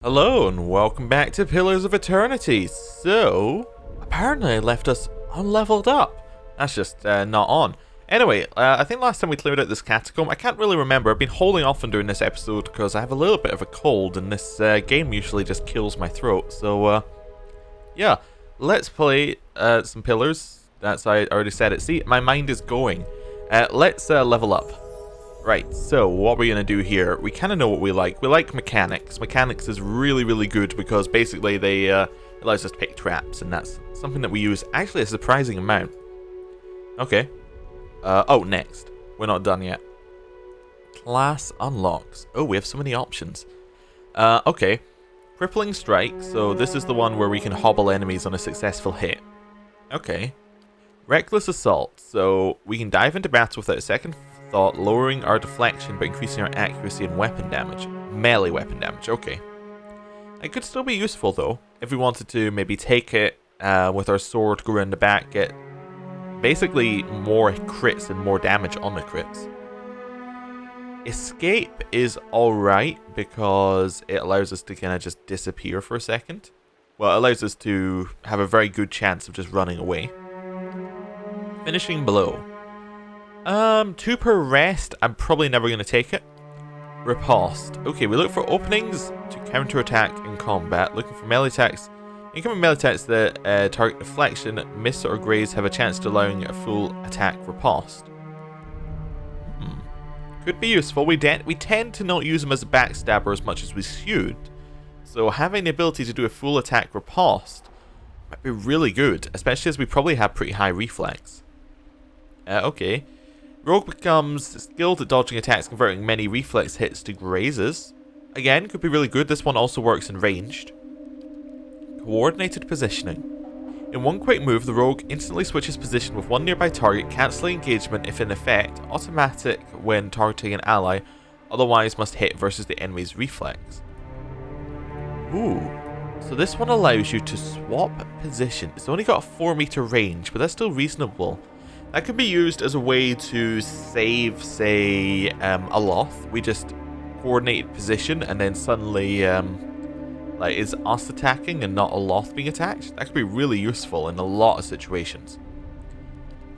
Hello and welcome back to Pillars of Eternity. So, apparently I left us unleveled up. That's just not on. Anyway, I think last time we cleared out this catacomb, I can't really remember. I've been holding off on doing this episode because I have a little bit of a cold and this game usually just kills my throat. So, yeah, let's play some Pillars. That's, I already said it. See, my mind is going. Let's level up. Right, so what we're going to do here, we kind of know what we like. We like mechanics. Mechanics is really, really good because basically they allows us to pick traps, and that's something that we use actually a surprising amount. Okay. Oh, next. We're not done yet. Class unlocks. Oh, we have so many options. Okay. Crippling Strike, so this is the one where we can hobble enemies on a successful hit. Okay. Reckless Assault, so we can dive into battle without a second thought, lowering our deflection but increasing our accuracy and weapon damage. Melee weapon damage, okay. It could still be useful though, if we wanted to maybe take it with our sword, go around the back, get basically more crits and more damage on the crits. Escape is alright because it allows us to kind of just disappear for a second. Well, it allows us to have a very good chance of just running away. Finishing Blow. 2 per rest, I'm probably never going to take it. Riposte. Okay, we look for openings to counterattack in combat. Looking for melee attacks. Incoming melee attacks that target deflection, miss or graze have a chance to allowing a full attack riposte. Could be useful. We tend to not use them as a backstabber as much as we should. So having the ability to do a full attack riposte might be really good, especially as we probably have pretty high reflex. Okay. Rogue becomes skilled at dodging attacks, converting many reflex hits to grazes. Again, could be really good. This one also works in ranged. Coordinated positioning. In one quick move, the rogue instantly switches position with one nearby target, cancelling engagement if in effect, automatic when targeting an ally, otherwise must hit versus the enemy's reflex. Ooh. So this one allows you to swap position. It's only got a 4 meter range, but that's still reasonable. That could be used as a way to save, say, a Loth. We just coordinate position and then suddenly, like, is us attacking and not a Loth being attacked? That could be really useful in a lot of situations.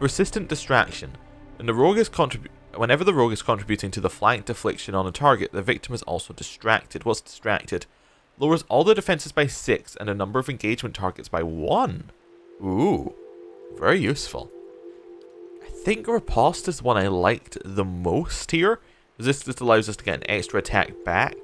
Persistent Distraction. Whenever the rogue is contributing to the flank deflection on a target, the victim is also distracted. What's distracted? Lowers all the defenses by 6 and a number of engagement targets by 1. Ooh, very useful. I think Riposte is one I liked the most here, because this just allows us to get an extra attack back.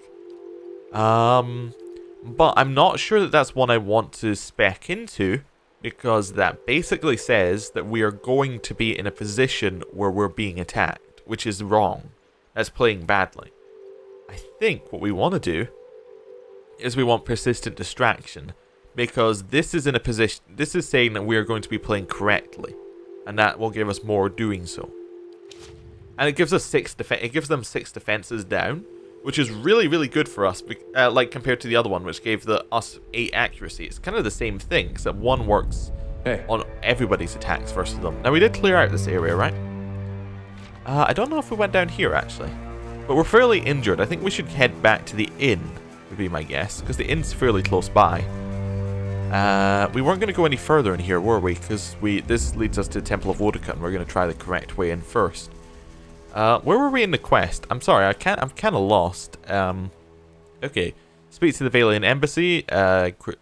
But I'm not sure that that's one I want to spec into, because that basically says that we are going to be in a position where we're being attacked, which is wrong. That's playing badly. I think what we want to do is we want Persistent Distraction, because this is in a position, this is saying that we are going to be playing correctly. And that will give us more doing so. And it gives us 6 it gives them 6 defenses down, which is really, really good for us, like compared to the other one, which gave us 8 accuracy. It's kind of the same thing, except one works on everybody's attacks versus them. Now we did clear out this area, right? I don't know if we went down here actually, but we're fairly injured. I think we should head back to the inn, would be my guess, because the inn's fairly close by. We weren't going to go any further in here, were we? Because this leads us to Temple of Woduka, and we're going to try the correct way in first. Where were we in the quest? I'm sorry, I'm kind of lost. Okay. Speak to the Valian Embassy.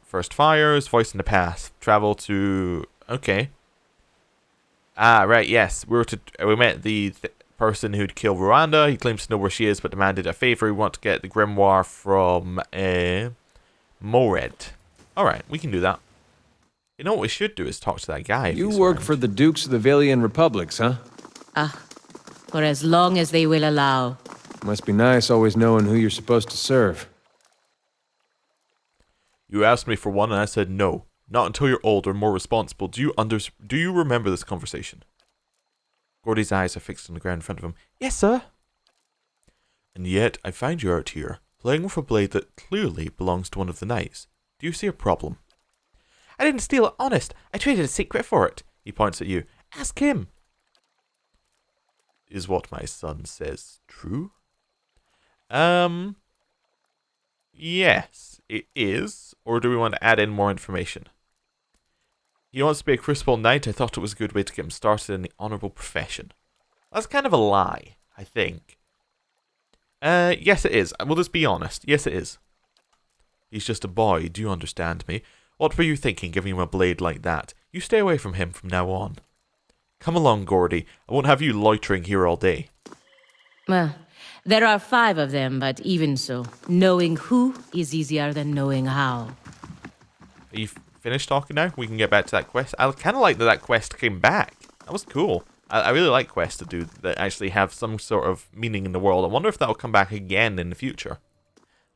First fires. Voice in the past. Travel to. Okay. Ah, right. Yes, we met the person who'd killed Rwanda. He claims to know where she is, but demanded a favor. We want to get the Grimoire from Mored. Alright, we can do that. You know what we should do is talk to that guy. You work for the Dukes of the Valian Republics, huh? For as long as they will allow. Must be nice always knowing who you're supposed to serve. You asked me for one and I said no. Not until you're older and more responsible. Do you remember this conversation? Gordy's eyes are fixed on the ground in front of him. Yes, sir. And yet, I find you out here, playing with a blade that clearly belongs to one of the knights. Do you see a problem? I didn't steal it, honest. I traded a secret for it. He points at you. Ask him. Is what my son says true? Yes, it is. Or do we want to add in more information? He wants to be a Crucible Knight. I thought it was a good way to get him started in the honourable profession. That's kind of a lie, I think. Yes it is. We'll just be honest. Yes it is. He's just a boy, do you understand me? What were you thinking giving him a blade like that? You stay away from him from now on. Come along, Gordy. I won't have you loitering here all day. Well, there are 5 of them, but even so, knowing who is easier than knowing how. Are you finished talking now? We can get back to that quest. I kind of like that quest came back. That was cool. I really like quests that actually have some sort of meaning in the world. I wonder if that will come back again in the future.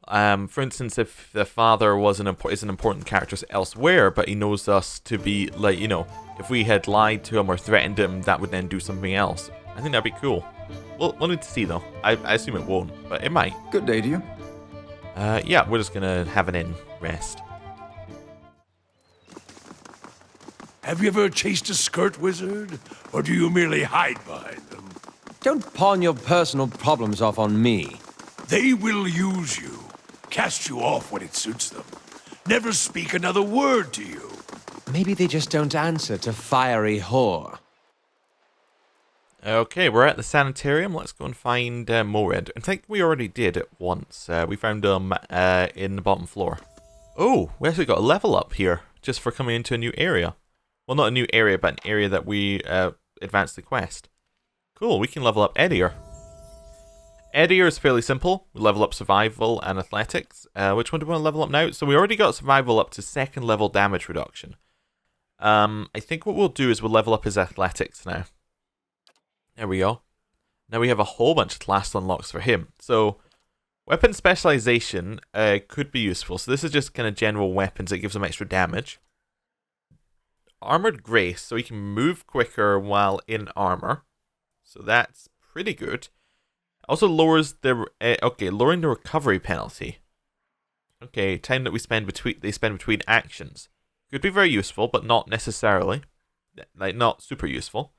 For instance, if the father is an important character elsewhere, but he knows us to be, like, you know, if we had lied to him or threatened him, that would then do something else. I think that'd be cool. We'll need to see, though. I assume it won't, but it might. Good day to you. Yeah, we're just gonna have an inn rest. Have you ever chased a skirt wizard? Or do you merely hide behind them? Don't pawn your personal problems off on me. They will use you, cast you off when it suits them, never speak another word to you. Maybe they just don't answer to fiery whore. Okay, we're at the sanitarium. Let's go and find Mored. I think we already did it once. We found him in the bottom floor. Oh, we actually got a level up here just for coming into a new area. Well, not a new area, but an area that we advanced the quest. Cool, we can level up Edier. Edier is fairly simple. We level up survival and athletics. Which one do we want to level up now? So we already got survival up to 2nd level damage reduction. I think what we'll do is we'll level up his athletics now. There we go. Now we have a whole bunch of class unlocks for him. So weapon specialization could be useful. So this is just kind of general weapons that gives him extra damage. Armored Grace, so he can move quicker while in armor. So that's pretty good. Also lowers the lowering the recovery penalty. Okay, time that they spend between actions. Could be very useful, but not necessarily. Like, not super useful.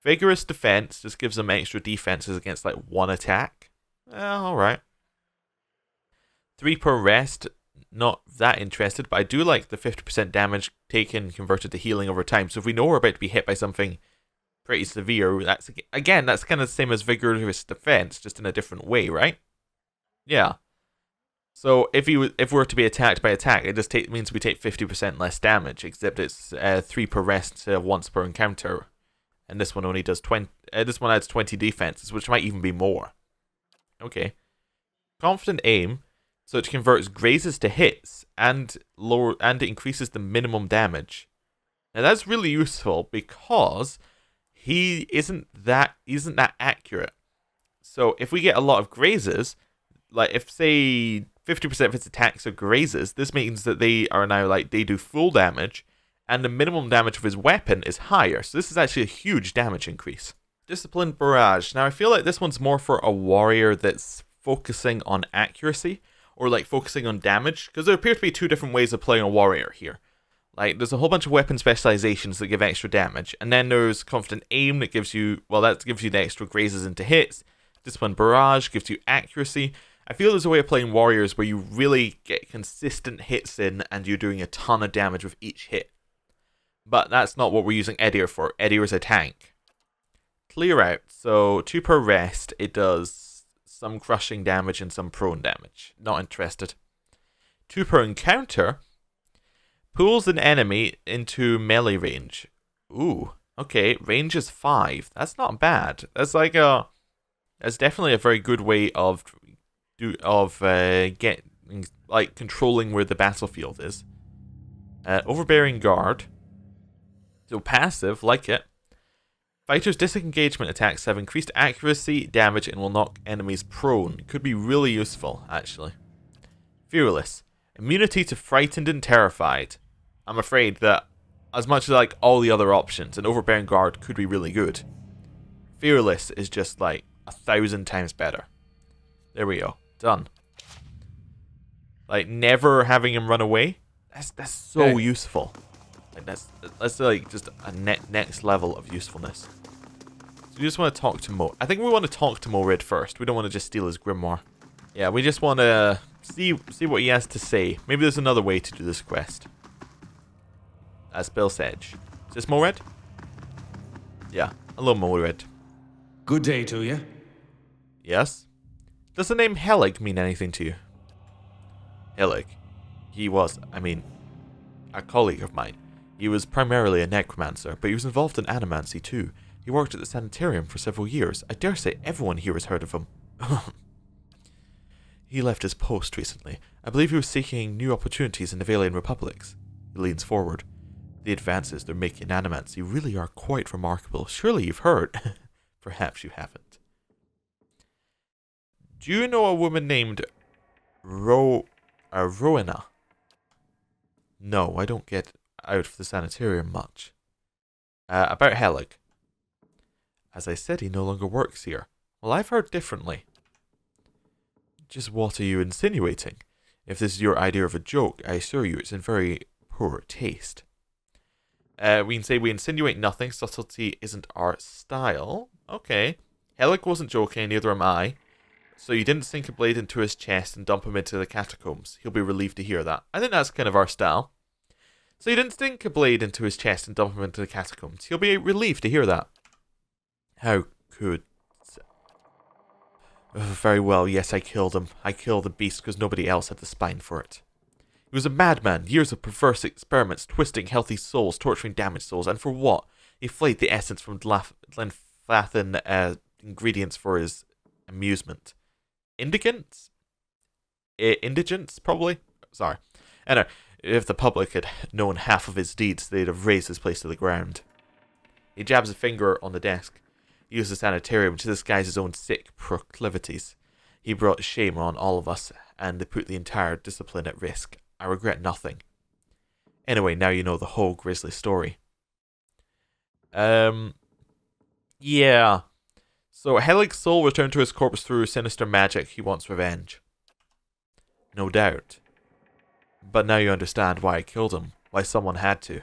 Vigorous defense just gives them extra defenses against like 1 attack. Alright. 3 per rest. Not that interested, but I do like the 50% damage taken converted to healing over time. So if we know we're about to be hit by something pretty severe, that's kind of the same as vigorous defense, just in a different way, right? Yeah. So if we're to be attacked by attack, it just means we take 50% less damage, except it's 3 per rest once per encounter, and this one only does 20. This one adds 20 defenses, which might even be more. Okay. Confident aim. So it converts grazes to hits and it increases the minimum damage. Now that's really useful because he isn't that accurate. So if we get a lot of grazes, like if say 50% of his attacks are grazes, this means that they are now they do full damage, and the minimum damage of his weapon is higher. So this is actually a huge damage increase. Disciplined Barrage. Now I feel like this one's more for a warrior that's focusing on accuracy, or focusing on damage, because there appear to be 2 different ways of playing a warrior here. There's a whole bunch of weapon specializations that give extra damage, and then there's Confident Aim that gives you, the extra grazes into hits. Disciplined Barrage gives you accuracy. I feel there's a way of playing warriors where you really get consistent hits in, and you're doing a ton of damage with each hit. But that's not what we're using Edier for. Edier is a tank. Clear Out. So 2 per rest, it does some crushing damage and some prone damage. Not interested. 2 per encounter. Pulls an enemy into melee range. Ooh, okay. Range is 5. That's not bad. That's that's definitely a very good way of controlling where the battlefield is. Overbearing Guard. So passive, like it. Fighters' disengagement attacks have increased accuracy, damage, and will knock enemies prone. Could be really useful, actually. Fearless. Immunity to frightened and terrified. I'm afraid that, as much as all the other options, an Overbearing Guard could be really good. Fearless is just 1,000 times better. There we go. Done. Never having him run away. That's so useful. That's just a next level of usefulness. So we just want to talk to Mo. I think we want to talk to Morid first. We don't want to just steal his Grimoire. Yeah, we just want to see what he has to say. Maybe there's another way to do this quest. As Bill said. Is this more red? Yeah, a little more red. Good day to you. Yes? Does the name Helig mean anything to you? Helig. He was, a colleague of mine. He was primarily a necromancer, but he was involved in animancy too. He worked at the sanitarium for several years. I dare say everyone here has heard of him. He left his post recently. I believe he was seeking new opportunities in the Valian Republics. He leans forward. The advances they're making in animancy really are quite remarkable. Surely you've heard. Perhaps you haven't. Do you know a woman named Rowena? No, I don't get out of the sanitarium much. About Helig. As I said, he no longer works here. Well, I've heard differently. Just what are you insinuating? If this is your idea of a joke, I assure you it's in very poor taste. We can say we insinuate nothing. Subtlety isn't our style. Okay. Helig wasn't joking, neither am I. So you didn't sink a blade into his chest and dump him into the catacombs. He'll be relieved to hear that. I think that's kind of our style. So you didn't sink a blade into his chest and dump him into the catacombs. He'll be relieved to hear that. How could... Oh, very well, yes, I killed him. I killed the beast because nobody else had the spine for it. He was a madman, years of perverse experiments, twisting healthy souls, torturing damaged souls, and for what? He flayed the essence from Glenfathan ingredients for his amusement. Indigence? Indigence, probably? Sorry. Anyway, if the public had known half of his deeds, they'd have razed his place to the ground. He jabs a finger on the desk. He used the sanitarium to disguise his own sick proclivities. He brought shame on all of us, and they put the entire discipline at risk. I regret nothing. Anyway, now you know the whole grisly story. Yeah. So Helig's soul returned to his corpse through sinister magic. He wants revenge. No doubt. But now you understand why I killed him. Why someone had to.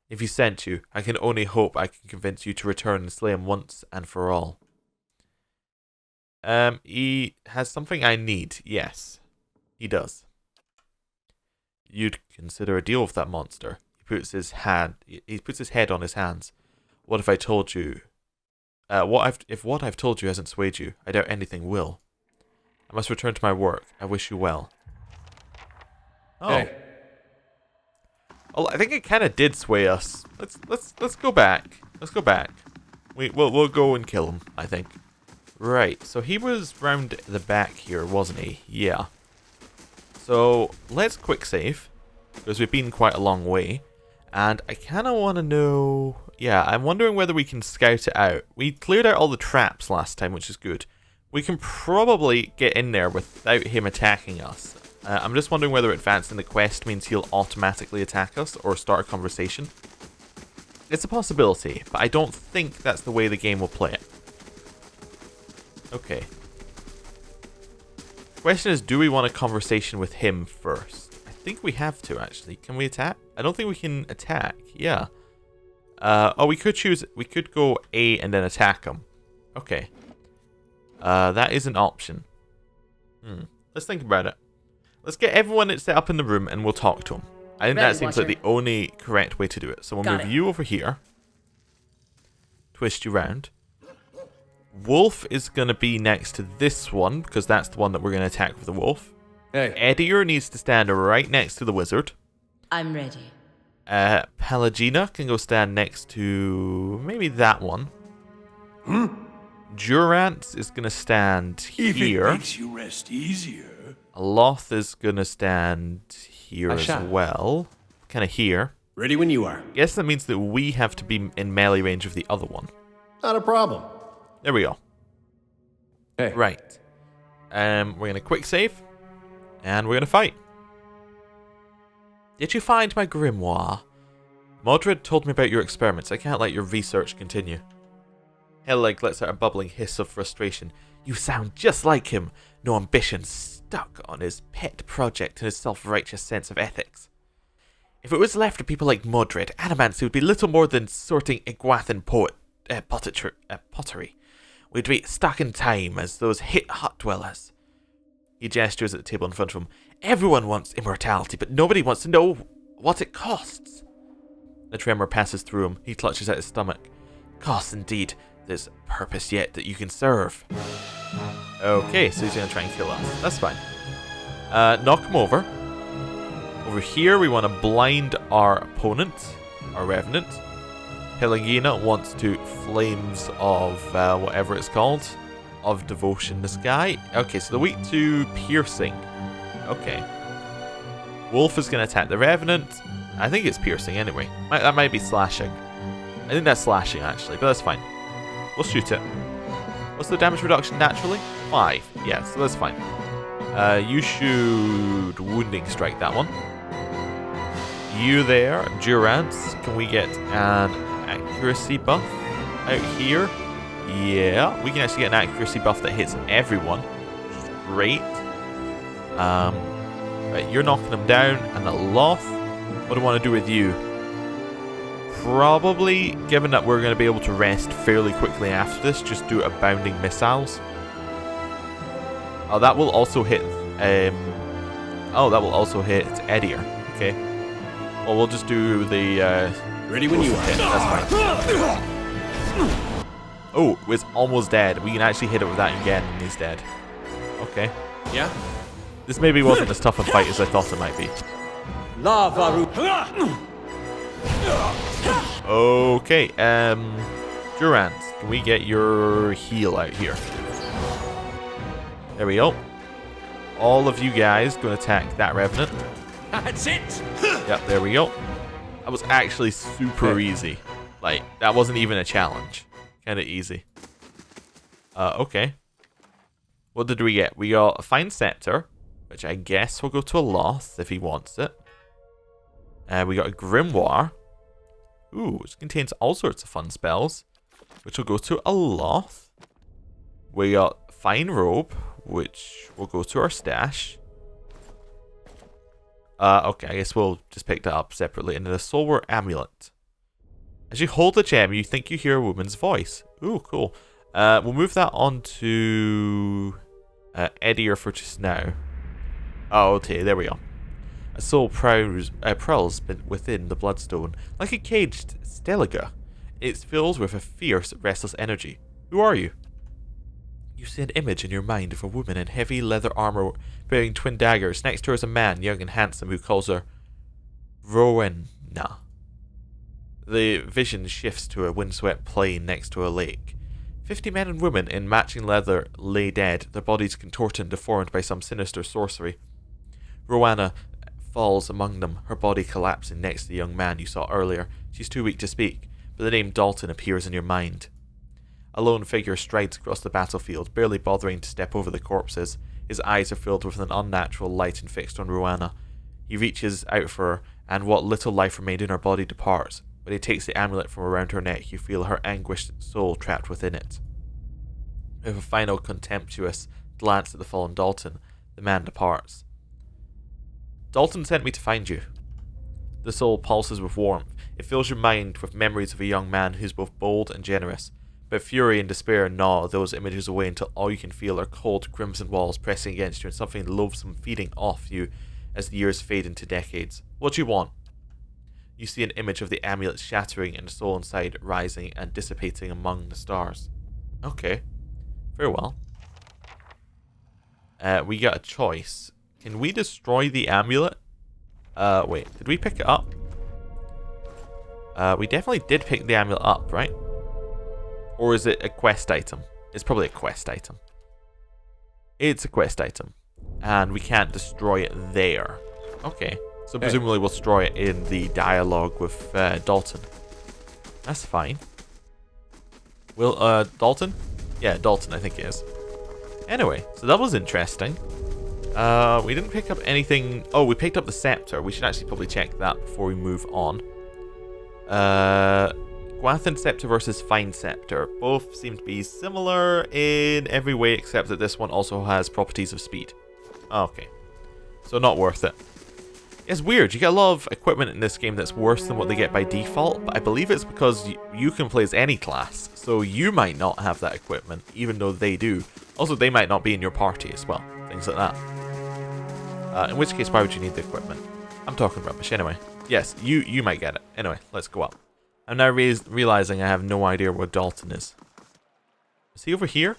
If he sent you, I can only hope I can convince you to return and slay him once and for all. He has something I need. Yes. He does. You'd consider a deal with that monster. He puts his head on his hands. What if I told you... if what I've told you hasn't swayed you, I doubt anything will. I must return to my work. I wish you well. Oh. Hey. Oh, I think it kind of did sway us. Let's go back. Let's go back. We'll go and kill him, I think. Right. So he was round the back here, wasn't he? Yeah. So let's quick save because we've been quite a long way, and I kind of want to know. Yeah, I'm wondering whether we can scout it out. We cleared out all the traps last time, which is good. We can probably get in there without him attacking us. I'm just wondering whether advancing the quest means he'll automatically attack us or start a conversation. It's a possibility, but I don't think that's the way the game will play it. Okay. Question is, do we want a conversation with him first? I think we have to, actually. Can we attack? I don't think we can attack. Yeah. Oh, we could choose... We could go A and then attack him. Okay. That is an option. Let's think about it. Let's get everyone set up in the room and we'll talk to him. I think that seems like the only correct way to do it. So we'll move you over here. Twist you round. Wolf is going to be next to this one because that's the one that we're going to attack with the wolf. Hey. Edier needs to stand right next to the wizard. I'm ready. Pelagina can go stand next to maybe that one. Durant is going to stand If here. it makes you rest easier. Loth is going to stand here as well. Kind of here. Ready when you are. Guess that means that we have to be in melee range of the other one. Not a problem. There we go. Hey. Right. We're going to quick save. And we're going to fight. Did you find my grimoire? Modred told me about your experiments. I can't let your research continue. Helig lets out a bubbling hiss of frustration. You sound just like him. No ambition, stuck on his pet project and his self-righteous sense of ethics. If it was left to people like Modred, animancy would be little more than sorting Iguathan pottery. We'd be stuck in time as those hut dwellers. He gestures at the table in front of him. Everyone wants immortality, but nobody wants to know what it costs. A tremor passes through him. He clutches at his stomach. Costs indeed. There's purpose yet that you can serve. Okay, so he's going to try and kill us. That's fine. Knock him over. Over here, we want to blind our opponent, our Revenant. Helena wants to Flames of whatever it's called, of Devotion this guy. Okay, so they're weak to Piercing. Okay. Wolf is going to attack the Revenant. I think it's Piercing anyway. That might be Slashing. I think that's Slashing actually, but that's fine. We'll shoot it. What's the damage reduction naturally? 5. Yeah, so that's fine. You should Wounding Strike that one. You there, Durance. Can we get an accuracy buff out here? Yeah, we can actually get an accuracy buff that hits everyone, which is great. Right, you're knocking them down, and the Loth. What do I want to do with you? Probably, given that we're going to be able to rest fairly quickly after this, just do Abounding Missiles. Oh, that will also hit. That will also hit Edier. Okay. Well, we'll just do the. Ready when you are. That's fine. Oh, it's almost dead. We can actually hit it with that again, and he's dead. Okay. Yeah? This maybe wasn't as tough a fight as I thought it might be. Okay, Durant, can we get your heal out here? There we go. All of you guys going to attack that Revenant. That's it! Yep, there we go. That was actually super easy. Like, that wasn't even a challenge. Kind of easy. Okay. What did we get? We got a Fine Scepter, which I guess will go to a Loth if he wants it. We got a Grimoire. Ooh, which contains all sorts of fun spells, which will go to a Loth. We got Fine Robe, which will go to our stash. Okay, I guess we'll just pick that up separately. And then the Soulware Amulet. As you hold the gem, you think you hear a woman's voice. Ooh, cool. We'll move that on to Edier for just now. Oh, okay, there we go. A soul prowls within the bloodstone, like a caged stelaga. It's filled with a fierce, restless energy. Who are you? You see an image in your mind of a woman in heavy leather armor bearing twin daggers. Next to her is a man, young and handsome, who calls her Rowena. The vision shifts to a windswept plain next to a lake. 50 men and women in matching leather lay dead, their bodies contorted and deformed by some sinister sorcery. Rowena falls among them, her body collapsing next to the young man you saw earlier. She's too weak to speak, but the name Dalton appears in your mind. A lone figure strides across the battlefield, barely bothering to step over the corpses. His eyes are filled with an unnatural light and fixed on Rowena. He reaches out for her, and what little life remained in her body departs. When he takes the amulet from around her neck, you feel her anguished soul trapped within it. With a final contemptuous glance at the fallen Dalton, the man departs. Dalton sent me to find you. The soul pulses with warmth. It fills your mind with memories of a young man who's both bold and generous. But fury and despair gnaw those images away until all you can feel are cold crimson walls pressing against you and something loathsome feeding off you as the years fade into decades. What do you want? You see an image of the amulet shattering and the soul inside rising and dissipating among the stars. Okay. Very well. We got a choice. Can we destroy the amulet? Wait, did we pick it up? We definitely did pick the amulet up, right? Or is it a quest item? It's probably a quest item. It's a quest item. And we can't destroy it there. Okay. So presumably we'll destroy it in the dialogue with Dalton. That's fine. Will, Dalton? Yeah, Dalton I think it is. Anyway, so that was interesting. We didn't pick up anything. Oh, we picked up the scepter. We should actually probably check that before we move on. Gwathan Scepter versus Fine Scepter. Both seem to be similar in every way except that this one also has properties of speed. Okay. So not worth it. It's weird. You get a lot of equipment in this game that's worse than what they get by default, but I believe it's because you can play as any class, so you might not have that equipment, even though they do. Also, they might not be in your party as well. Things like that. In which case, why would you need the equipment? I'm talking rubbish. Anyway, yes, you might get it. Anyway, let's go up. I'm now realizing I have no idea where Dalton is. Is he over here?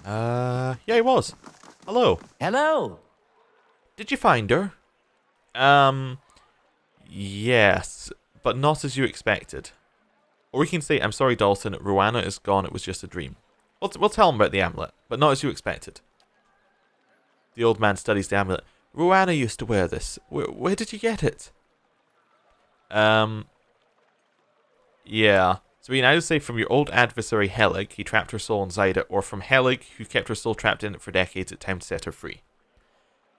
Yeah, he was. Hello. Hello. Did you find her? Yes, but not as you expected. Or we can say, I'm sorry, Dalton, Rowana is gone, it was just a dream. We'll tell him about the amulet, but not as you expected. The old man studies the amulet. Rowana used to wear this. Where did you get it? Yeah. So we can either say from your old adversary Helig, he trapped her soul inside it, or from Helig, who kept her soul trapped in it for decades, it's time to set her free.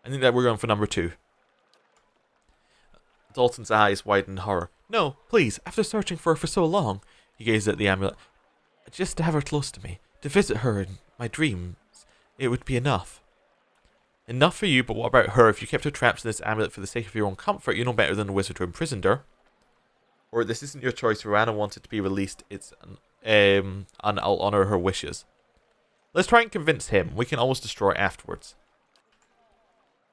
I think that we're going for number 2. Dalton's eyes widen in horror. No, please, after searching for her for so long, he gazed at the amulet. Just to have her close to me, to visit her in my dreams, it would be enough. Enough for you, but what about her? If you kept her trapped in this amulet for the sake of your own comfort, you know better than the wizard who imprisoned her. Or this isn't your choice, Rowana wanted to be released, and I'll honour her wishes. Let's try and convince him. We can always destroy it afterwards.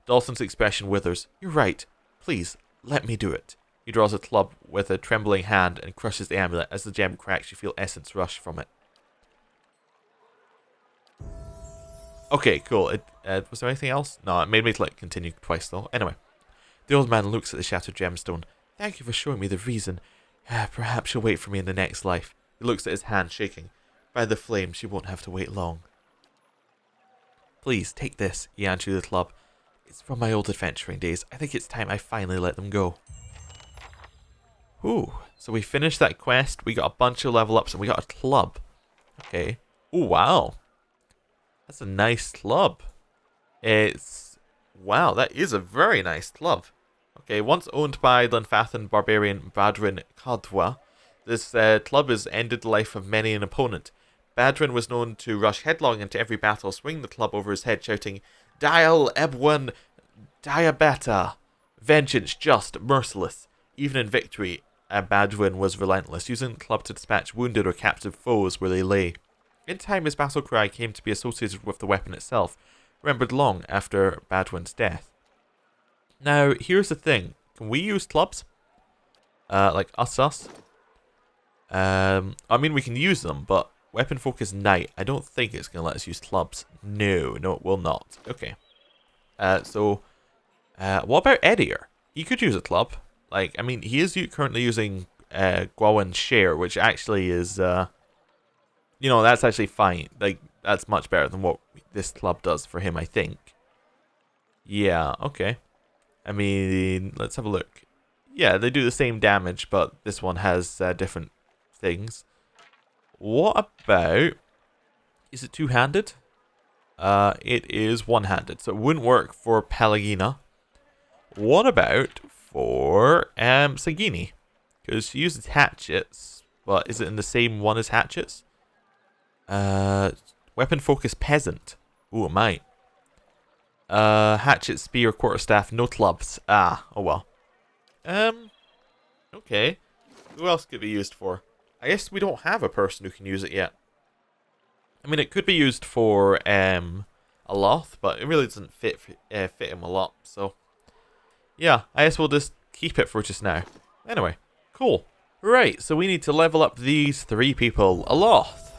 Dalton's expression withers. You're right. Please, let me do it. He draws a club with a trembling hand and crushes the amulet. As the gem cracks, you feel essence rush from it. Okay, cool. Was there anything else? No, it made me continue twice though. Anyway, the old man looks at the shattered gemstone. Thank you for showing me the reason. Perhaps she'll wait for me in the next life. He looks at his hand, shaking. By the flame, she won't have to wait long. Please, take this. He hands you the club. It's from my old adventuring days. I think it's time I finally let them go. Ooh, so we finished that quest. We got a bunch of level ups and we got a club. Okay. Ooh, wow. That's a nice club. Wow, that is a very nice club. Okay, once owned by Linfathan barbarian Badrin Kadwa, this club has ended the life of many an opponent. Badrin was known to rush headlong into every battle, swing the club over his head, shouting, Dial Ebwan Diabeta! Vengeance just, merciless. Even in victory, Badrin was relentless, using the club to dispatch wounded or captive foes where they lay. In time, his battle cry came to be associated with the weapon itself, remembered long after Badwin's death. Now, here's the thing. Can we use clubs? Like us? I mean, we can use them, but weapon focus knight. I don't think it's going to let us use clubs. No, it will not. Okay. So, what about Edier? He could use a club. Like, I mean, he is currently using Gwawin's Share, which actually is, that's actually fine. Like, that's much better than what this club does for him, I think. Yeah, okay. I mean, let's have a look. Yeah, they do the same damage, but this one has different things. What about... Is it two-handed? It is one-handed, so it wouldn't work for Pelagina. What about for Sagini? Because she uses hatchets, but is it in the same one as hatchets? Weapon focus peasant. Ooh, it might. Hatchet, spear, quarterstaff, no clubs. Ah, oh well. Okay. Who else could it be used for? I guess we don't have a person who can use it yet. I mean, it could be used for Aloth, but it really doesn't fit him a lot. So, yeah, I guess we'll just keep it for just now. Anyway, cool. Right, so we need to level up these 3 people. Aloth.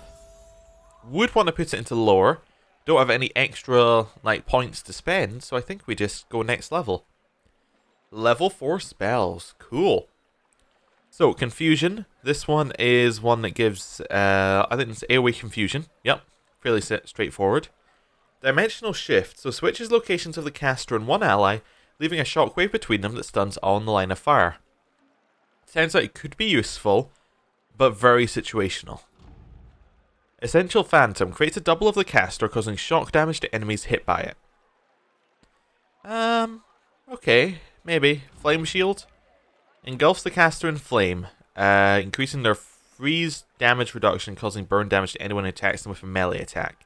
Would want to put it into lore. Don't have any extra points to spend, so I think we just go next level. Level 4 spells. Cool. So, Confusion. This one is one that gives, I think it's AoE Confusion. Yep, fairly straightforward. Dimensional Shift. So, switches locations of the caster and one ally, leaving a shockwave between them that stuns all in the line of fire. Sounds like it could be useful, but very situational. Essential Phantom. Creates a double of the caster, causing shock damage to enemies hit by it. Okay, maybe. Flame Shield. Engulfs the caster in flame, increasing their freeze damage reduction, causing burn damage to anyone who attacks them with a melee attack.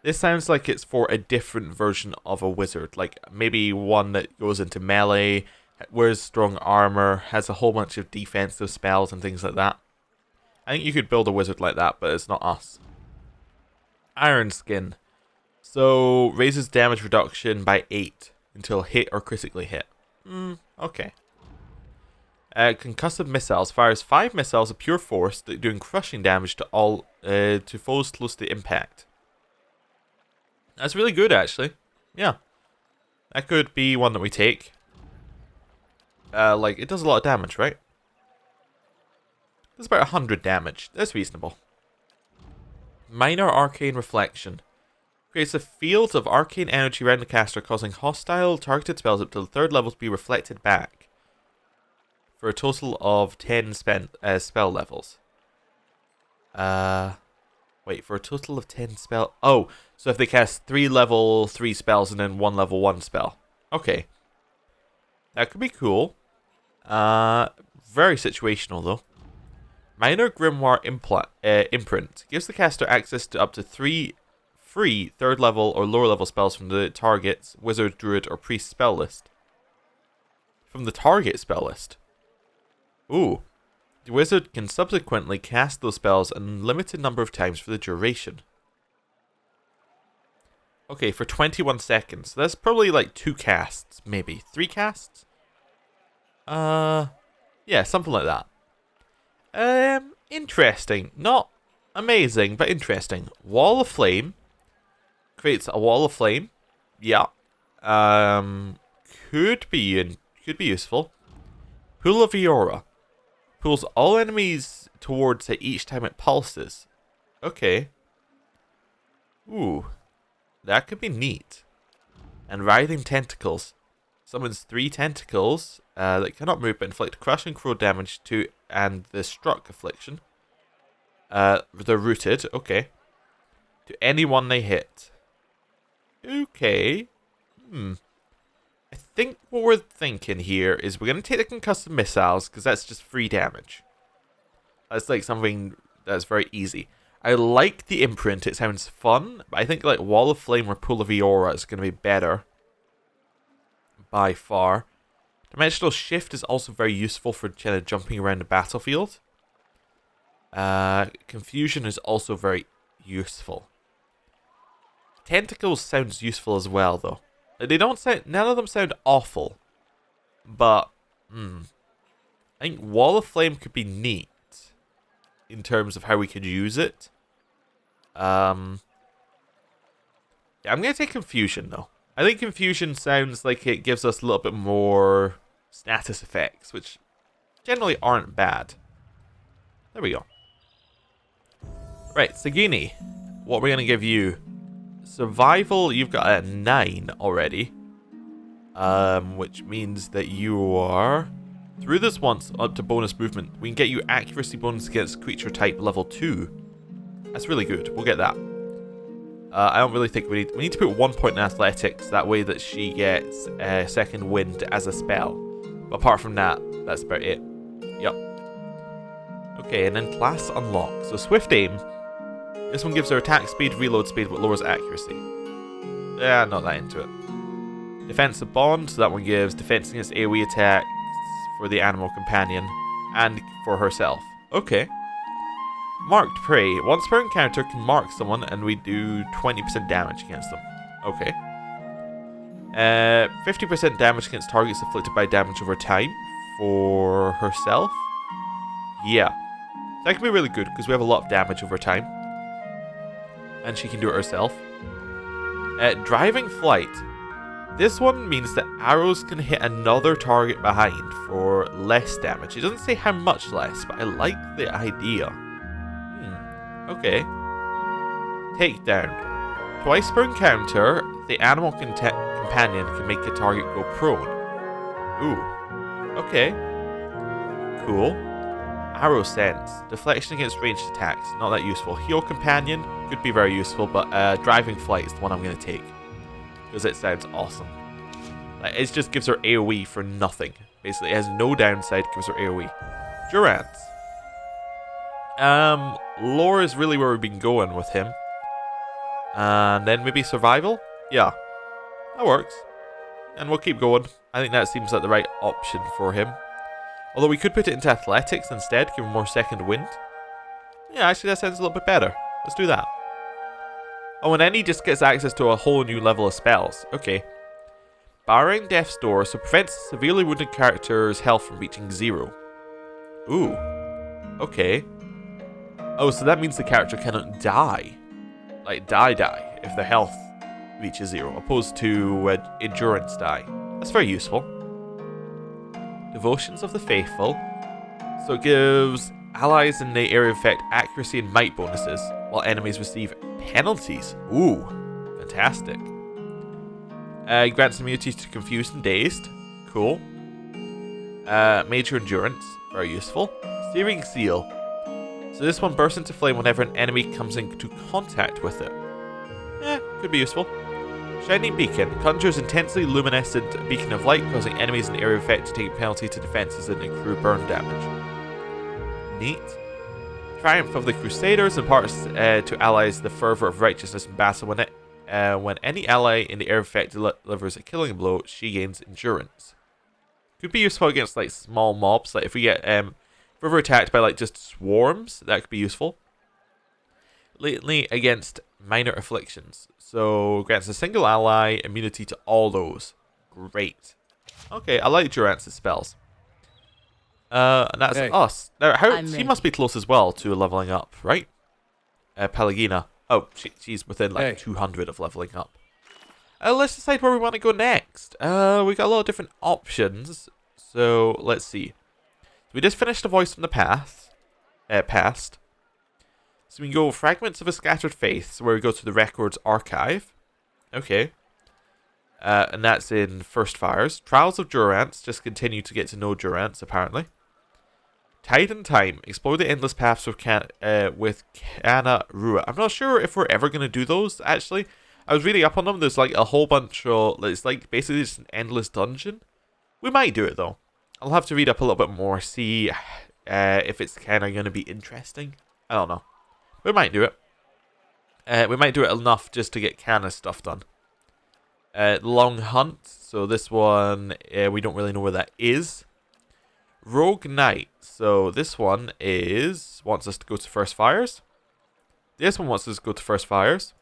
This sounds like it's for a different version of a wizard, like maybe one that goes into melee, wears strong armor, has a whole bunch of defensive spells and things like that. I think you could build a wizard like that, but it's not us. Iron Skin. So, raises damage reduction by 8 until hit or critically hit. Okay. Concussive missiles fires 5 missiles of pure force, doing crushing damage to all to foes close to impact. That's really good, actually. Yeah. That could be one that we take. Like, it does a lot of damage, right? It's about 100 damage. That's reasonable. Minor Arcane Reflection. Creates a field of arcane energy around the caster, causing hostile targeted spells up to the 3rd level to be reflected back. For a total of 10 spell levels. Wait, for a total of 10 spell... Oh, so if they cast 3 level 3 spells and then 1 level 1 spell. Okay. That could be cool. Very situational, though. Minor Grimoire Imprint gives the caster access to up to 3 free 3rd level or lower level spells from the target's wizard, druid, or priest spell list. From the target spell list. Ooh. The wizard can subsequently cast those spells a limited number of times for the duration. Okay, for 21 seconds. That's probably like 2 casts, maybe. 3 casts? Yeah, something like that. Interesting. Not amazing, but interesting. Wall of Flame. Creates a wall of flame. Yeah. Could be useful. Pool of Eora. Pulls all enemies towards it each time it pulses. Okay. Ooh. That could be neat. And Writhing Tentacles. Summons 3 tentacles that cannot move but inflict crushing crow damage to and the struck affliction. They're rooted, okay. To anyone they hit. Okay. I think what we're thinking here is we're going to take the concussive missiles because that's just free damage. That's like something that's very easy. I like the imprint, it sounds fun, but I think like Wall of Flame or Pool of Eora is going to be better. By far. Dimensional Shift is also very useful for kind of jumping around the battlefield. Confusion is also very useful. Tentacles sounds useful as well, though. They don't sound... None of them sound awful. But, I think Wall of Flame could be neat. In terms of how we could use it. Yeah, I'm going to take Confusion, though. I think Confusion sounds like it gives us a little bit more status effects, which generally aren't bad. There we go. Right, Sagini. What are we going to give you? Survival, you've got a 9 already. Which means that you are... Through this once, up to bonus movement, we can get you accuracy bonus against creature type level 2. That's really good. We'll get that. I don't really think we need to put 1 point in athletics, that way that she gets second wind as a spell. But apart from that, that's about it. Yep. Okay, and then class unlock. So Swift Aim. This one gives her attack speed, reload speed, but lowers accuracy. Yeah, not that into it. Defensive Bond. So that one gives defense against AoE attacks for the animal companion and for herself. Okay. Marked Prey. Once per encounter can mark someone and we do 20% damage against them. Okay. 50% damage against targets afflicted by damage over time for herself. Yeah. That can be really good because we have a lot of damage over time. And she can do it herself. Driving Flight. This one means that arrows can hit another target behind for less damage. It doesn't say how much less, but I like the idea. Okay. Takedown. Twice per encounter, the animal companion can make the target go prone. Ooh. Okay. Cool. Arrow Sense. Deflection against ranged attacks. Not that useful. Heal Companion could be very useful, but Driving Flight is the one I'm going to take. Because it sounds awesome. Like, it just gives her AoE for nothing. Basically, it has no downside, gives her AoE. Durance. Lore is really where we've been going with him. And then maybe Survival? Yeah. That works. And we'll keep going. I think that seems like the right option for him. Although we could put it into Athletics instead, give him more second wind. Yeah, actually that sounds a little bit better. Let's do that. Oh, and then he just gets access to a whole new level of spells. Okay. Barring Death's Door, so prevents severely wounded characters' health from reaching 0. Ooh. Okay. Oh, so that means the character cannot die. Like, die, if their health reaches 0, opposed to endurance die. That's very useful. Devotions of the Faithful. So it gives allies in the area of effect accuracy and might bonuses, while enemies receive penalties. Ooh, fantastic. Grants immunity to confused and dazed. Cool. Major endurance, very useful. Searing Seal. So this one bursts into flame whenever an enemy comes into contact with it. Could be useful. Shining Beacon conjures intensely luminescent beacon of light, causing enemies in the area of effect to take a penalty to defenses and accrue burn damage. Neat. Triumph of the Crusaders imparts to allies the fervor of righteousness in battle. When any ally in the area of effect delivers a killing blow, she gains endurance. Could be useful against like small mobs. Like if we get if we're attacked by like just swarms, that could be useful. Lately against minor afflictions. So grants a single ally immunity to all those. Great. Okay, I like Durance's spells. And that's us. Now, she must be close as well to leveling up, right? Pelagina. Oh, she's within like 200 of leveling up. Let's decide where we want to go next. We got a lot of different options. So let's see. So we just finished A Voice from the Past. So we can go Fragments of a Scattered Faith, so where we go to the Records Archive. Okay. And that's in First Fires. Trials of Durance, just continue to get to know Durance, apparently. Tide and Time, explore the endless paths with Kana Rua. I'm not sure if we're ever going to do those, actually. I was reading up on them. There's like a whole bunch of... It's like basically just an endless dungeon. We might do it, though. I'll have to read up a little bit more, see if it's kind of going to be interesting. I don't know. We might do it. We might do it enough just to get Kana's stuff done. Long Hunt. So this one, we don't really know where that is. Rogue Knight. So this one wants us to go to First Fires. This one wants us to go to First Fires.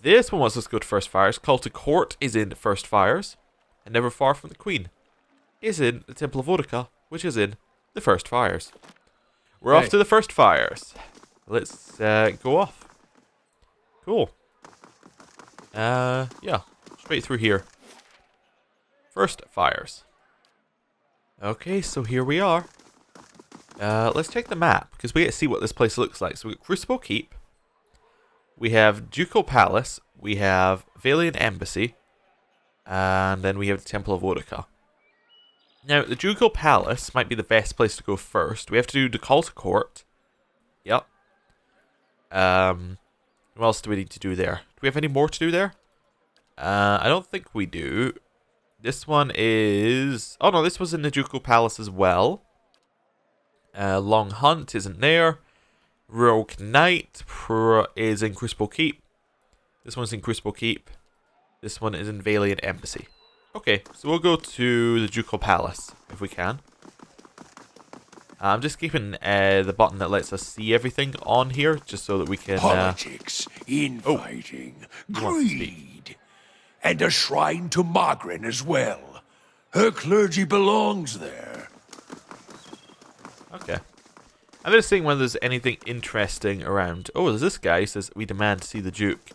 This one wants us to go to First Fires. Call to Court is in First Fires. And Never Far from the Queen is in the Temple of Boudica, which is in the First Fires. We're off to the First Fires. Let's go off. Cool. Yeah. Straight through here. First Fires. Okay, so here we are. Let's check the map, because we get to see what this place looks like. So we got Crucible Keep. We have Ducal Palace. We have Valiant Embassy. And then we have the Temple of Boudica. Now, the Ducal Palace might be the best place to go first. We have to do the Call to Court. Yep. What else do we need to do there? Do we have any more to do there? I don't think we do. This one is... Oh no, this was in the Ducal Palace as well. Long Hunt isn't there. Rogue Knight is in Crucible Keep. This one's in Crucible Keep. This one is in Valiant Embassy. Okay, so we'll go to the Ducal Palace, if we can. I'm just keeping the button that lets us see everything on here, just so that we can... Politics, infighting, greed, and a shrine to Margaret as well. Her clergy belongs there. Okay. I'm just seeing whether there's anything interesting around. Oh, there's this guy who says, we demand to see the Duke.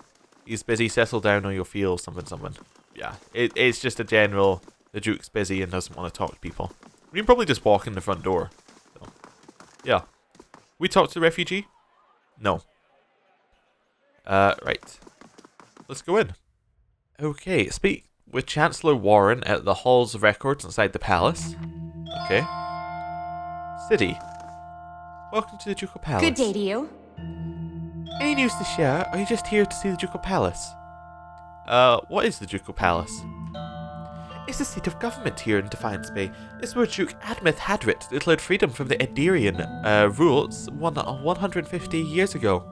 He's busy, settle down or you'll feel something. Yeah, it's just a general, the Duke's busy and doesn't want to talk to people. We can probably just walk in the front door. So, yeah. We talk to the refugee? No. Right. Let's go in. Okay, speak with Chancellor Warren at the Halls of Records inside the palace. Okay. City. Welcome to the Ducal Palace. Good day to you. Any news to share? Or are you just here to see the Ducal Palace? What is the Ducal Palace? It's the seat of government here in Defiance Bay. It's where Duke Admeth Hadrit declared freedom from the Ederian rule 150 years ago.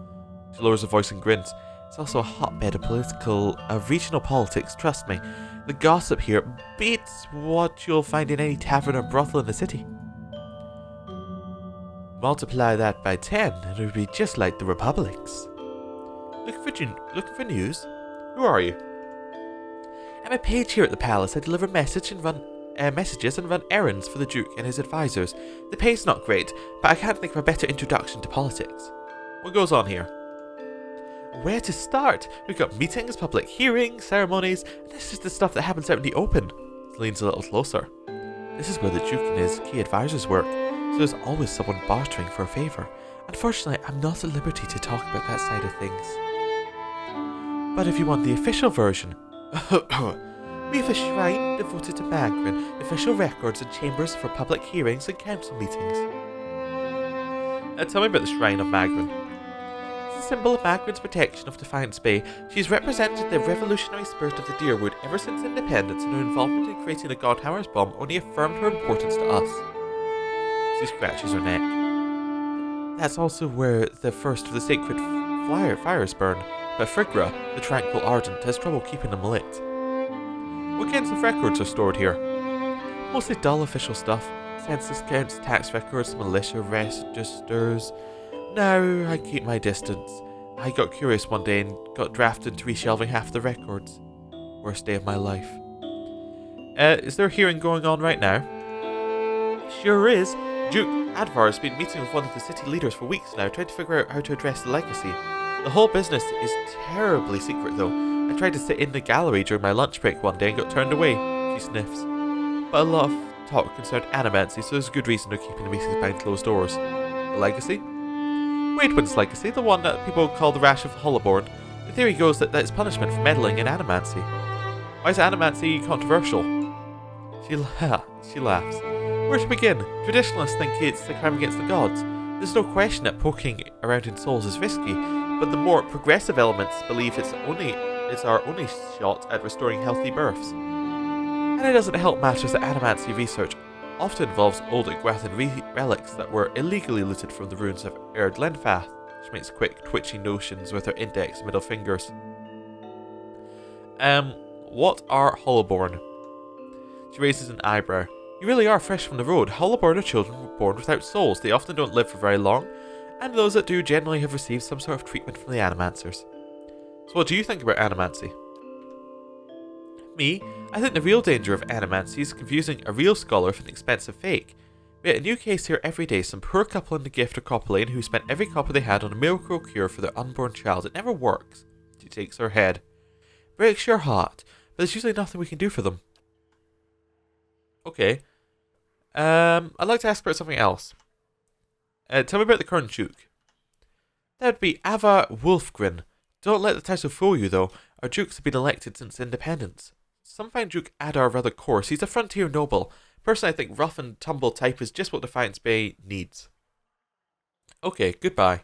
She lowers her voice and grins. It's also a hotbed of regional politics, trust me. The gossip here beats what you'll find in any tavern or brothel in the city. Multiply that by 10, and it would be just like the Republic's. Looking for news? Who are you? I'm a page here at the palace. I deliver messages and run errands for the Duke and his advisors. The pay's not great, but I can't think of a better introduction to politics. What goes on here? Where to start? We've got meetings, public hearings, ceremonies, and this is the stuff that happens out in the open. He leans a little closer. This is where the Duke and his key advisors work, so there's always someone bartering for a favour. Unfortunately, I'm not at liberty to talk about that side of things. But if you want the official version, we have a shrine devoted to Magrin, official records and chambers for public hearings and council meetings. Tell me about the Shrine of Magrin. It's a symbol of Magrin's protection of Defiance Bay. She's represented the revolutionary spirit of the Dyrwood ever since independence, and her involvement in creating the Godhammer's bomb only affirmed her importance to us. She scratches her neck. That's also where the first of the sacred fires burn, but Frigra, the tranquil ardent, has trouble keeping them lit. What kinds of records are stored here? Mostly dull official stuff. Census counts, tax records, militia registers. Now I keep my distance. I got curious one day and got drafted into reshelving half the records. Worst day of my life. Is there a hearing going on right now? Sure is. Duke Advar has been meeting with one of the city leaders for weeks now, trying to figure out how to address the legacy. The whole business is terribly secret though. I tried to sit in the gallery during my lunch break one day and got turned away. She sniffs. But a lot of talk concerned animancy, so there's a good reason they're keeping the meetings behind closed doors. The legacy? Wadewood's legacy, the one that people call the Rash of Hollowborn. The theory goes that it's punishment for meddling in animancy. Why is animancy controversial? She laughs. Where to begin? Traditionalists think it's a crime against the gods. There's no question that poking around in souls is risky, but the more progressive elements believe it's our only shot at restoring healthy births. And it doesn't help matters that animancy research often involves old Ygwathan relics that were illegally looted from the ruins of Erd Lenfath. She makes quick, twitchy motions with her index and middle fingers. What are hollowborn? She raises an eyebrow. You really are fresh from the road. Hollowborn are children born without souls. They often don't live for very long, and those that do generally have received some sort of treatment from the animancers. So what do you think about animancy? Me? I think the real danger of animancy is confusing a real scholar with an expensive fake. We get a new case here every day, some poor couple in the gift of Copperlane who spent every copper they had on a miracle cure for their unborn child. It never works. She shakes her head. Breaks your heart, but there's usually nothing we can do for them. Okay. I'd like to ask about something else. Tell me about the current Duke. That would be Ava Wolfgren. Don't let the title fool you, though. Our Dukes have been elected since independence. Some find Duke Adar rather coarse. He's a frontier noble. Personally, I think rough and tumble type is just what Defiance Bay needs. Okay, goodbye.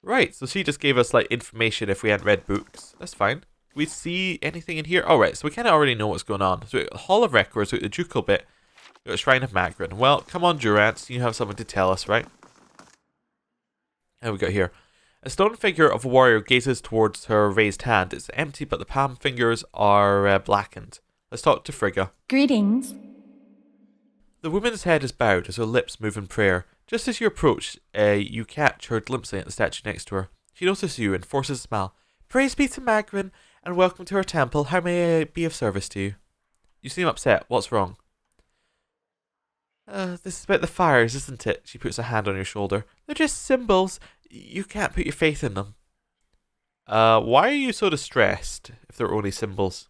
Right, so she just gave us like information if we hadn't read books. That's fine. We see anything in here? Alright, so we kind of already know what's going on. So Hall of Records, the ducal bit. We've got Shrine of Magrin. Well, come on, Durance, you have something to tell us, right? What we got here? A stone figure of a warrior gazes towards her raised hand. It's empty, but the palm fingers are blackened. Let's talk to Frigga. Greetings. The woman's head is bowed as her lips move in prayer. Just as you approach, you catch her glimpsing at the statue next to her. She notices you and forces a smile. Praise be to Magrin, and welcome to her temple. How may I be of service to you? You seem upset. What's wrong? This is about the fires, isn't it? She puts a hand on your shoulder. They're just symbols. You can't put your faith in them. Why are you so distressed if they're only symbols?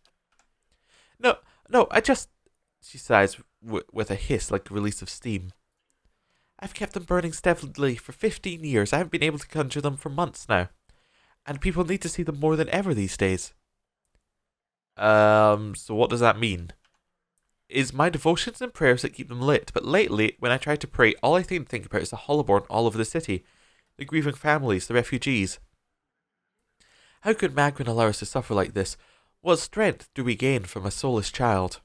No, I just... She sighs with a hiss like a release of steam. I've kept them burning steadily for 15 years. I haven't been able to conjure them for months now. And people need to see them more than ever these days. So what does that mean? It's my devotions and prayers that keep them lit, but lately, when I try to pray, all I think about is the hollowborn all over the city. The grieving families, the refugees. How could Magrin allow us to suffer like this? What strength do we gain from a soulless child?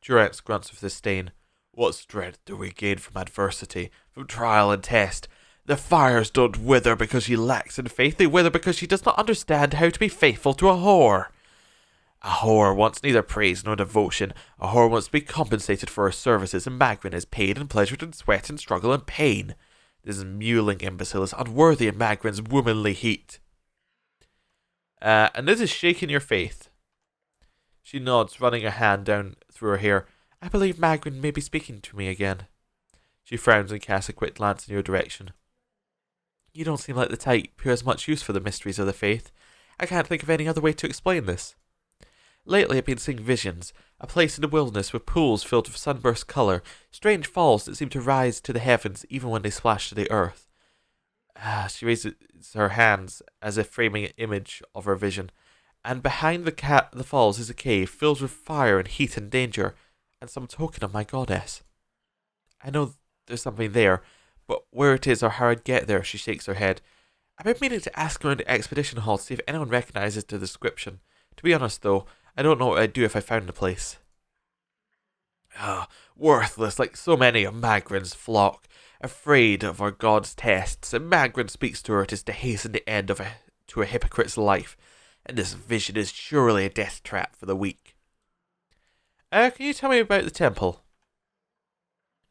Durance grunts with disdain. What strength do we gain from adversity, from trial and test? The fires don't wither because she lacks in faith, they wither because she does not understand how to be faithful to a whore. A whore wants neither praise nor devotion. A whore wants to be compensated for her services, and Magrin is paid and pleasured in sweat and struggle and pain. This mewling imbecile is unworthy of Magrin's womanly heat. And this is shaking your faith. She nods, running a hand down through her hair. I believe Magrin may be speaking to me again. She frowns and casts a quick glance in your direction. You don't seem like the type who has much use for the mysteries of the faith. I can't think of any other way to explain this. Lately I've been seeing visions, a place in the wilderness with pools filled with sunburst colour, strange falls that seem to rise to the heavens even when they splash to the earth. She raises her hands as if framing an image of her vision, and behind the falls is a cave filled with fire and heat and danger, and some token of my goddess. I know there's something there, but where it is or how I'd get there, she shakes her head. I've been meaning to ask around the expedition hall to see if anyone recognises the description. To be honest, though, I don't know what I'd do if I found the place. Worthless, like so many of Magrin's flock, afraid of our god's tests, and Magrin speaks to her it is to hasten the end to a hypocrite's life, and this vision is surely a death trap for the weak. Can you tell me about the temple?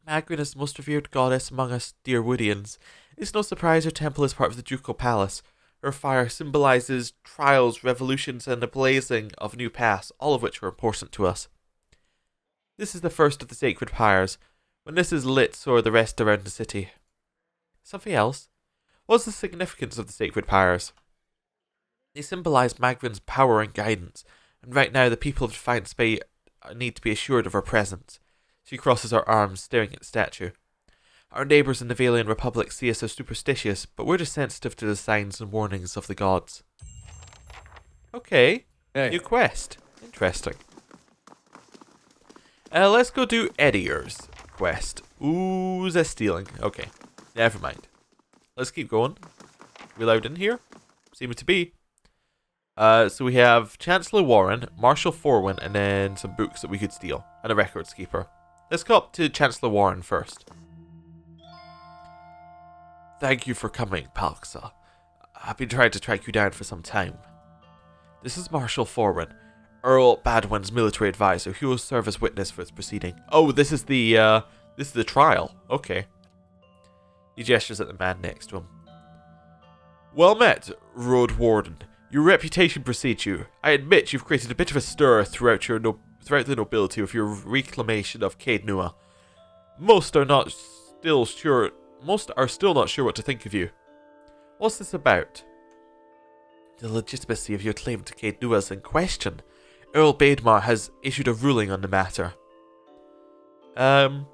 Magrin is the most revered goddess among us Dyrwoodians. It's no surprise her temple is part of the Ducal Palace. Her fire symbolises trials, revolutions, and the blazing of new paths, all of which are important to us. This is the first of the sacred pyres. When this is lit, so are the rest around the city. Something else? What's the significance of the sacred pyres? They symbolise Magrin's power and guidance, and right now the people of Defiance Bay need to be assured of her presence. She crosses her arms, staring at the statue. Our neighbours in the Valian Republic see us as superstitious, but we're just sensitive to the signs and warnings of the gods. Okay, new quest. Interesting. Let's go do Edier's quest. Ooh, is that stealing? Okay, never mind. Let's keep going. We allowed in here? Seem to be. So we have Chancellor Warren, Marshal Forwin, and then some books that we could steal, and a records keeper. Let's go up to Chancellor Warren first. Thank you for coming, Palxa. I've been trying to track you down for some time. This is Marshal Forwin, Earl Badwin's military advisor, who will serve as witness for its proceeding. Oh, this is the trial. Okay. He gestures at the man next to him. Well met, Road Warden. Your reputation precedes you. I admit you've created a bit of a stir throughout the nobility with your reclamation of Caed Nua. Most are still not sure what to think of you. What's this about? The legitimacy of your claim to Caed Nua is in question. Earl Baedmar has issued a ruling on the matter. Yeah.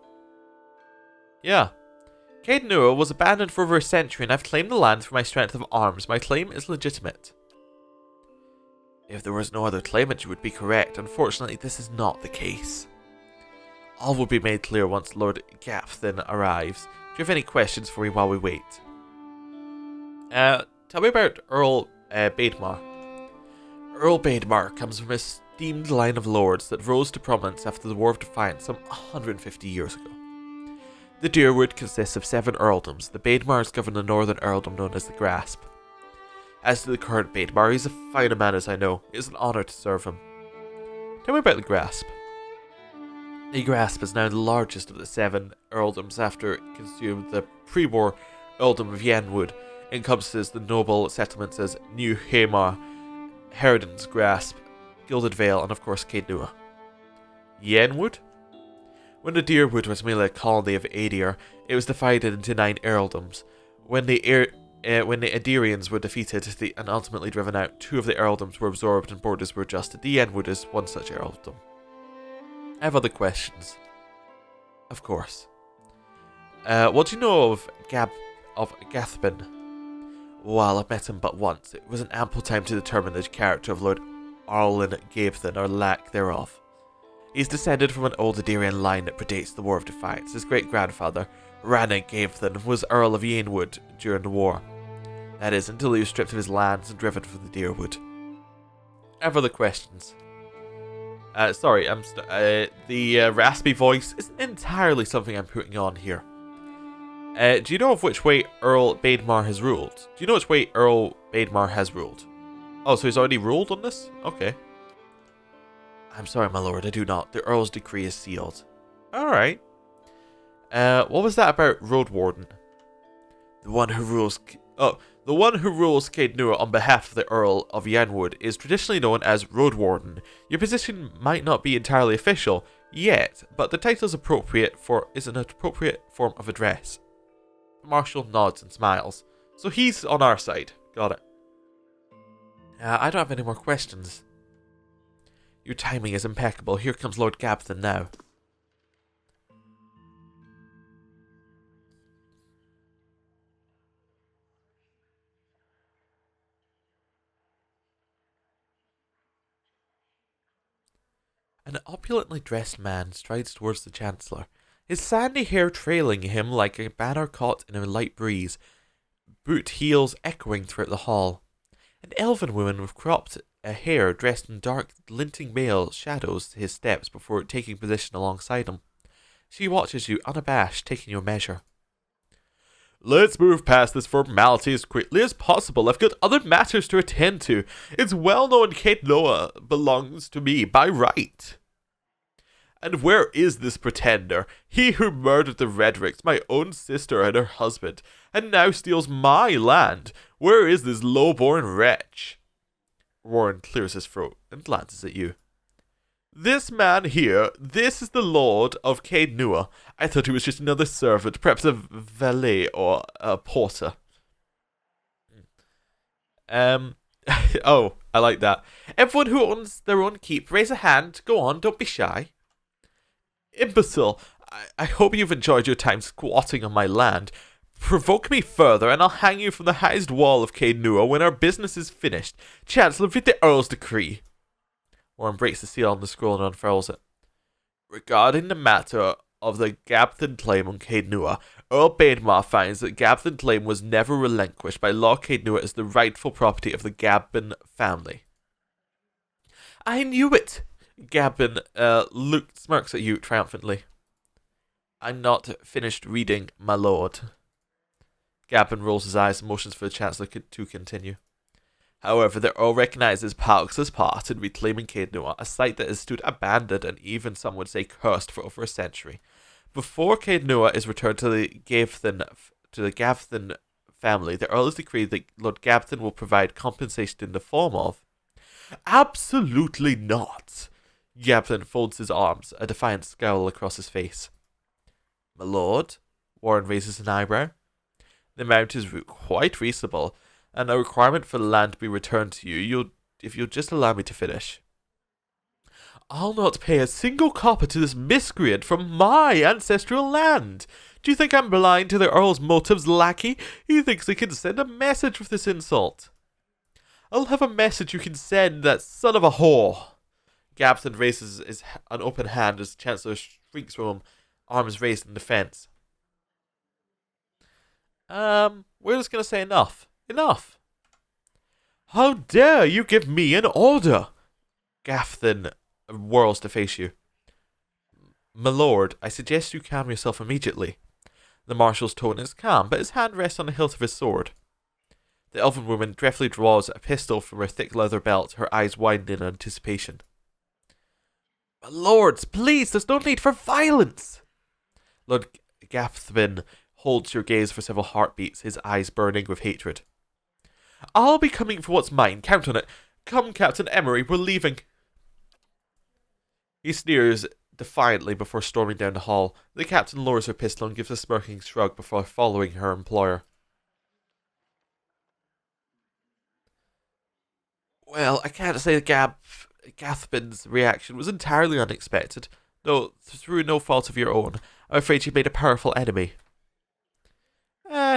Caed Nua was abandoned for over a century, and I've claimed the land for my strength of arms. My claim is legitimate. If there was no other claimant, you would be correct. Unfortunately, this is not the case. All will be made clear once Lord Gathbin arrives. Do you have any questions for me while we wait? Tell me about Earl Baedmar. Earl Baedmar comes from a esteemed line of lords that rose to prominence after the War of Defiance some 150 years ago. The Dyrwood consists of 7 earldoms. The Baedmars govern the northern earldom known as the Grasp. As to the current Baedmar, he's as fine a man as I know. It is an honour to serve him. Tell me about the Grasp. The Grasp is now the largest of the 7 earldoms after it consumed the pre-war earldom of Yenwood. It encompasses the noble settlements as New Haemar, Herodin's Grasp, Gilded Vale, and of course Caed Nua. Yenwood? When the Dyrwood was merely a colony of Adir, it was divided into 9 earldoms. When the Adirians were defeated and ultimately driven out, 2 of the earldoms were absorbed and borders were adjusted. The Yenwood is one such earldom. I have other questions. Of course. What do you know of Gathbin? Well, I've met him but once. It was an ample time to determine the character of Lord Arlen Gathbin, or lack thereof. He's descended from an old Adirian line that predates the War of Defiance. His great-grandfather, Rana Gathbin, was Earl of Yenwood during the war. That is, until he was stripped of his lands and driven from the Dyrwood. I have other questions. Sorry, the raspy voice isn't entirely something I'm putting on here. Do you know of which way Earl Baedmar has ruled? Do you know which way Earl Baedmar has ruled? Oh, so he's already ruled on this? Okay. I'm sorry, my lord, I do not. The Earl's decree is sealed. Alright. What was that about Road Warden? The one who rules... The one who rules Caed Nua on behalf of the Earl of Yanwood is traditionally known as Road Warden. Your position might not be entirely official yet, but the title is an appropriate form of address. The Marshal nods and smiles. So he's on our side. Got it. I don't have any more questions. Your timing is impeccable. Here comes Lord Gathbin now. An opulently dressed man strides towards the Chancellor, his sandy hair trailing him like a banner caught in a light breeze, boot heels echoing throughout the hall. An elven woman with cropped hair dressed in dark, glinting mail shadows his steps before taking position alongside him. She watches you unabashed, taking your measure. Let's move past this formality as quickly as possible. I've got other matters to attend to. It's well known Caed Nua belongs to me by right. And where is this pretender? He who murdered the Redricks, my own sister and her husband, and now steals my land. Where is this low-born wretch? Warren clears his throat and glances at you. This man here, this is the Lord of Caed Nua. I thought he was just another servant, perhaps a valet or a porter. Oh, I like that. Everyone who owns their own keep, raise a hand. Go on, don't be shy. Imbecile, I hope you've enjoyed your time squatting on my land. Provoke me further, and I'll hang you from the highest wall of Caed Nua when our business is finished. Chancellor, read the Earl's decree. Warren breaks the seal on the scroll and unfurls it. Regarding the matter of the Gathbin claim on Caed Nua, Earl Bainmar finds that Gathbin claim was never relinquished by law. Caed Nua is the rightful property of the Gathbin family. I knew it! Gathbin smirks at you triumphantly. I'm not finished reading, my lord. Gathbin rolls his eyes and motions for the Chancellor to continue. However, the Earl recognizes Palx's part in reclaiming Caed Nua, a site that has stood abandoned and even some would say cursed for over a century. Before Caed Nua is returned to the Gathbin family, the Earl has decreed that Lord Gathbin will provide compensation in the form of... Absolutely not! Gathbin folds his arms, a defiant scowl across his face. My lord? Warren raises an eyebrow. The amount is quite reasonable, and a requirement for the land to be returned to you, if you'll just allow me to finish. I'll not pay a single copper to this miscreant from my ancestral land. Do you think I'm blind to the Earl's motives, lackey? He thinks he can send a message with this insult. I'll have a message you can send, that son of a whore. Gathbin raises an open hand as Chancellor shrieks from him, arms raised in defense. We're just gonna say enough. Enough! How dare you give me an order? Gathbin whirls to face you. My lord, I suggest you calm yourself immediately. The Marshal's tone is calm, but his hand rests on the hilt of his sword. The elven woman deftly draws a pistol from her thick leather belt, her eyes widening in anticipation. My lords, please, there's no need for violence! Lord Gathbin holds your gaze for several heartbeats, his eyes burning with hatred. I'll be coming for what's mine, count on it. Come, Captain Emery, we're leaving. He sneers defiantly before storming down the hall. The captain lowers her pistol and gives a smirking shrug before following her employer. Well, I can't say Gathbin's reaction was entirely unexpected, though through no fault of your own. I'm afraid you made a powerful enemy.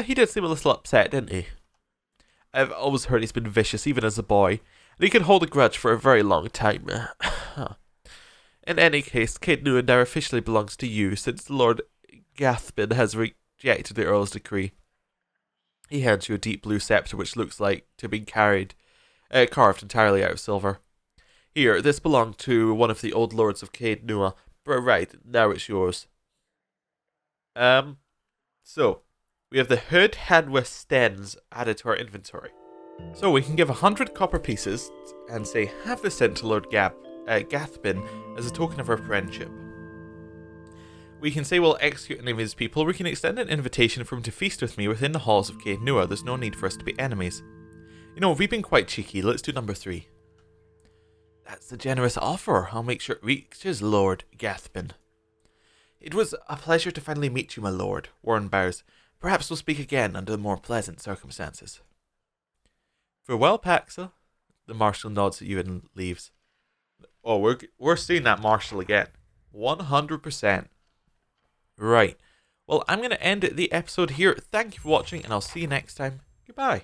He did seem a little upset, didn't he? I've always heard he's been vicious, even as a boy, and he can hold a grudge for a very long time. In any case, Caed Nua now officially belongs to you, since Lord Gathbin has rejected the Earl's decree. He hands you a deep blue scepter which looks like to be carved entirely out of silver. Here, this belonged to one of the old lords of Caed Nua, but right, now it's yours. So, we have the hood hand with stems added to our inventory. So we can give 100 copper pieces and say, have this sent to Lord Gathbin as a token of our friendship. We can say we'll execute any of his people, or we can extend an invitation for him to feast with me within the halls of Cave Nua. There's no need for us to be enemies. You know, we've been quite cheeky. Let's do number 3. That's a generous offer. I'll make sure it reaches Lord Gathbin. It was a pleasure to finally meet you, my lord. Warren bows. Perhaps we'll speak again under more pleasant circumstances. Farewell, Paxa. The marshal nods at you and leaves. Oh, we're seeing that marshal again. 100%. Right. Well, I'm going to end the episode here. Thank you for watching, and I'll see you next time. Goodbye.